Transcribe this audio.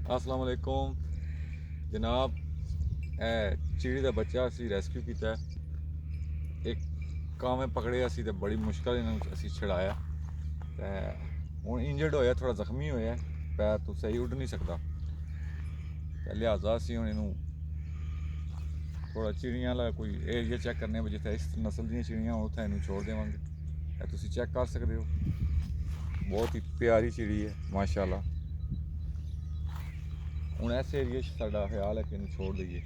अस्सलाम वालेकुम जनाब। चिड़ी का बच्चा असी रेस्क्यू किया। एक कामें पकड़े असी तो बड़ी मुश्किल इन्होंने असी छड़ाया। हूँ इंजर्ड होया, थोड़ा जख्मी होया, पैर तो सही उड़ नहीं सकता। लिहाजा असी हूँ इनू थोड़ा चिड़ियां वाला कोई एरिया चैक करने जिथे इस नस्ल दी चिड़ियां हो उत्थे इनू छोड़ देवांगे। तुसी चैक कर सकते हो, बहुत ही प्यारी चिड़ी है माशाल्लाह। हूँ इस एरिए साडा ख्याल है कि इनू छोड़ दईए।